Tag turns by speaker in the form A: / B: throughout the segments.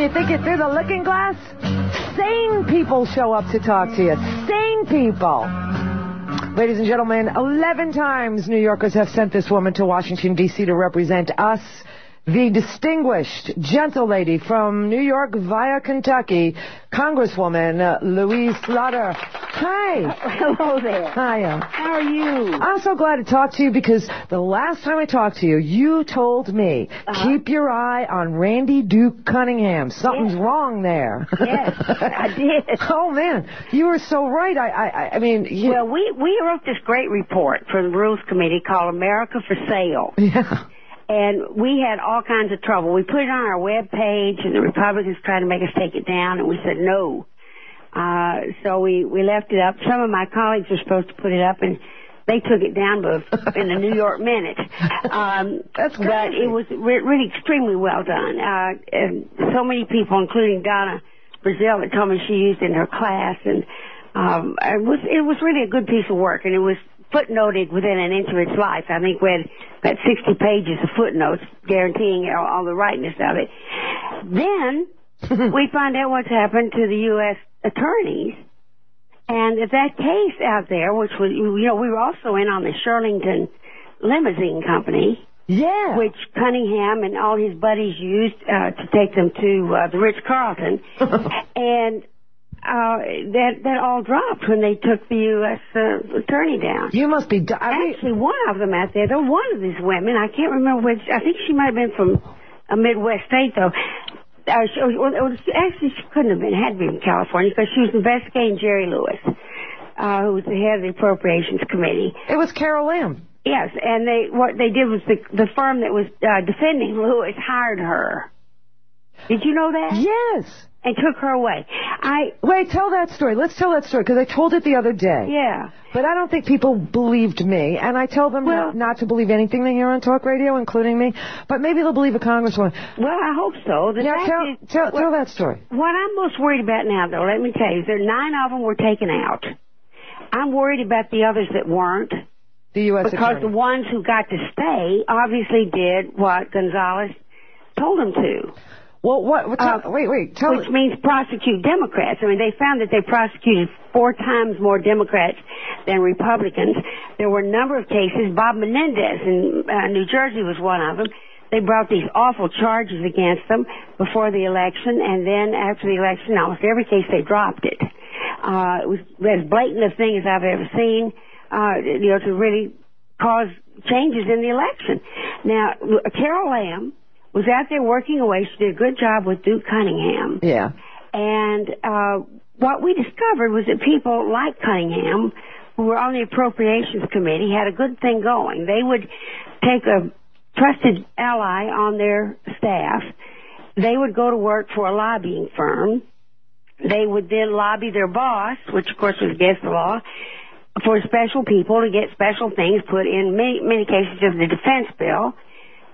A: when you think you're through the looking glass? Sane people show up to talk to you. Sane people. Ladies and gentlemen, 11 times New Yorkers have sent this woman to Washington, D.C. to represent us. The distinguished gentle lady from New York via Kentucky, Congresswoman Louise Slaughter. Hi.
B: Hello there.
A: Hiya.
B: How are you?
A: I'm so glad to talk to you because the last time I talked to you, you told me, keep your eye on Randy Duke Cunningham. Something's wrong there.
B: Yes, I did.
A: Oh, man. You were so right. I mean...
B: Well, we wrote this great report for the Rules Committee called America for Sale.
A: Yeah.
B: And we had all kinds of trouble. We put it on our web page, and the Republicans tried to make us take it down, and we said no. So we left it up. Some of my colleagues were supposed to put it up, and they took it down in the New York Minute.
A: That's crazy.
B: But it was really extremely well done. And so many people, including Donna Brazil, that told me she used it in her class, and it was really a good piece of work, and it was footnoted within an inch of its life. I think we had about 60 pages of footnotes guaranteeing all the rightness of it. Then we find out what's happened to the U.S. attorneys, and that case out there, which was, we were also in on the Shirlington limousine company, which Cunningham and all his buddies used to take them to the Ritz-Carlton, and that all dropped when they took the U.S. attorney down.
A: You must be...
B: Actually, one of them out there, one of these women, I can't remember which, I think she might have been from a Midwest state, though. Actually, she couldn't have been, had to be from California, because she was investigating Jerry Lewis, who was the head of the Appropriations Committee.
A: It was Carol Lam.
B: Yes, and what they did was the firm that was defending Lewis hired her. Did you know that?
A: Yes.
B: And took her away.
A: Wait, tell that story. Let's tell that story, because I told it the other day.
B: Yeah.
A: But I don't think people believed me, and I tell them not to believe anything they hear on talk radio, including me, but maybe they'll believe a congresswoman.
B: Well, I hope so.
A: Tell that story.
B: What I'm most worried about now, though, let me tell you, 9 of them were taken out. I'm worried about the others that weren't.
A: The U.S.
B: Because
A: attorney.
B: the ones who got to stay obviously did what Gonzalez told them to.
A: Well, wait.
B: Which means prosecute Democrats. I mean, they found that they prosecuted 4 times more Democrats than Republicans. There were a number of cases. Bob Menendez in New Jersey was one of them. They brought these awful charges against them before the election, and then after the election, almost every case they dropped it. It was as blatant a thing as I've ever seen, to really cause changes in the election. Now, Carol Lam was out there working away. She did a good job with Duke Cunningham.
A: Yeah.
B: And what we discovered was that people like Cunningham, who were on the Appropriations Committee, had a good thing going. They would take a trusted ally on their staff. They would go to work for a lobbying firm. They would then lobby their boss, which, of course, was against the law, for special people to get special things put in many cases of the defense bill.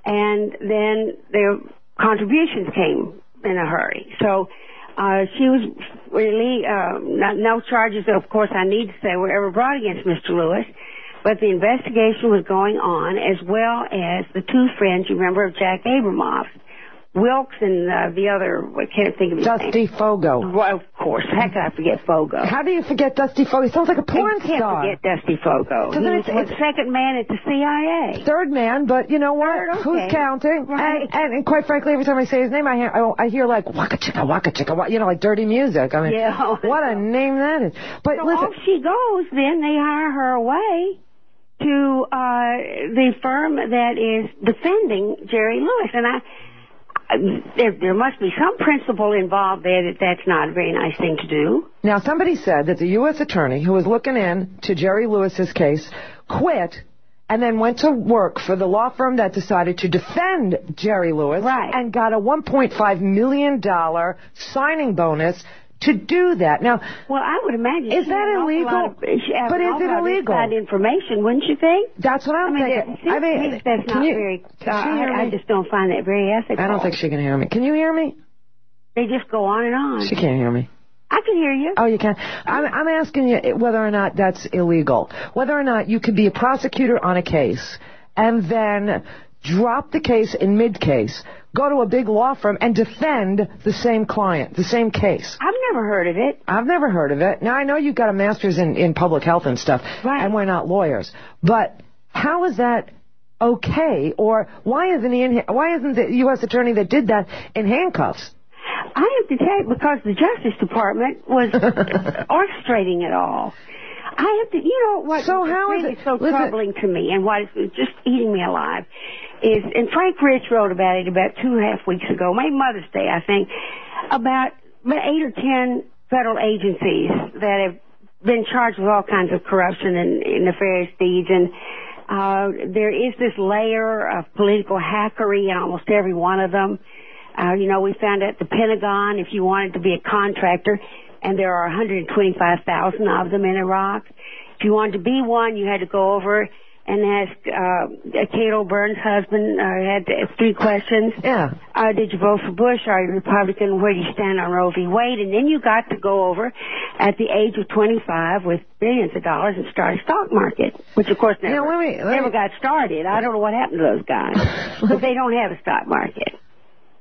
B: And then their contributions came in a hurry. So she was really, no charges, of course, I need to say, were ever brought against Mr. Lewis. But the investigation was going on, as well as the 2 friends, you remember, of Jack Abramoff, Wilkes and the other, I can't think of his name.
A: Dusty Fogo.
B: Well, of course. How could I forget Fogo?
A: How do you forget Dusty Fogo? He sounds like a porn star.
B: You can't forget Dusty Fogo. He was the second man at the CIA.
A: Third man, but you know what?
B: Okay.
A: Who's counting?
B: Right.
A: And quite frankly, every time I say his name, I hear like waka chicka, like dirty music. I mean, what a name that is. But
B: so
A: listen,
B: off she goes. Then they hire her away to the firm that is defending Jerry Lewis, and there must be some principle involved there that's not a very nice thing to do.
A: Now, somebody said that the U.S. attorney who was looking into Jerry Lewis's case quit and then went to work for the law firm that decided to defend Jerry Lewis and got a $1.5 million signing bonus to do that. Now,
B: well, I would imagine.
A: Is that illegal? But is it illegal?
B: Inside information, wouldn't you think?
A: That's what I'm thinking.
B: That's not very. I just don't find that very ethical.
A: I don't think she can hear me. Can you hear me?
B: They just go on and on.
A: She can't hear me.
B: I can hear you.
A: Oh, you can? I'm asking you whether or not that's illegal. Whether or not you could be a prosecutor on a case and then drop the case in mid-case, go to a big law firm and defend the same client, the same case?
B: I've never heard of it.
A: I've never heard of it. Now, I know you've got a master's in public health and stuff,
B: right,
A: and we're not lawyers. But how is that okay? Or why isn't the U.S. attorney that did that in handcuffs?
B: I have to tell you, because the Justice Department was orchestrating it all. I have to, what
A: so how
B: really
A: is it
B: so troubling to me, and what is just eating me alive, is, and Frank Rich wrote about it about 2.5 weeks ago, maybe Mother's Day, I think, about 8 or 10 federal agencies that have been charged with all kinds of corruption and nefarious deeds, and there is this layer of political hackery in almost every one of them. We found out the Pentagon, if you wanted to be a contractor, and there are 125,000 of them in Iraq, if you wanted to be one, you had to go over and ask Cato Burns' husband, had 3 questions.
A: Yeah.
B: Did you vote for Bush? Are you Republican? Where do you stand on Roe v. Wade? And then you got to go over at the age of 25 with billions of dollars and start a stock market, which of course never got started. I don't know what happened to those guys, but they don't have a stock market.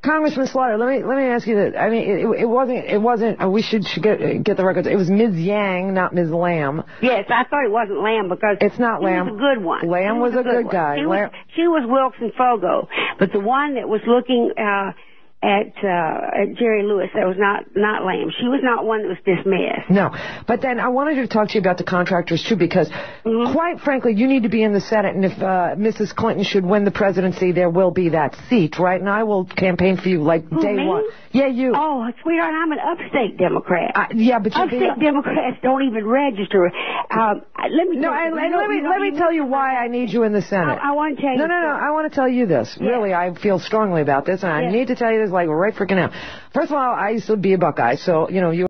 A: Congressman Slaughter, let me ask you this. I mean, it wasn't. We should get the records. It was Ms. Yang, not Ms. Lamb.
B: Yes, I thought it wasn't Lamb because
A: it's not Lamb.
B: He was a good one.
A: Lamb was a good guy.
B: She was Wilson Fogo, but the one that was looking at Jerry Lewis, that was not Lamb. She was not one that was dismissed.
A: No, but then I wanted to talk to you about the contractors too, because quite frankly, you need to be in the Senate, and if Mrs. Clinton should win the presidency, there will be that seat, right? And I will campaign for you like day one. Yeah, you.
B: Oh, sweetheart, I'm an upstate Democrat.
A: Yeah, but
B: upstate Democrats don't even register. Let me
A: tell you why I need you in the Senate.
B: I want to tell you.
A: No. I want to tell you this. Yeah. Really, I feel strongly about this, and I need to tell you this like right freaking now. First of all, I used to be a Buckeye, so you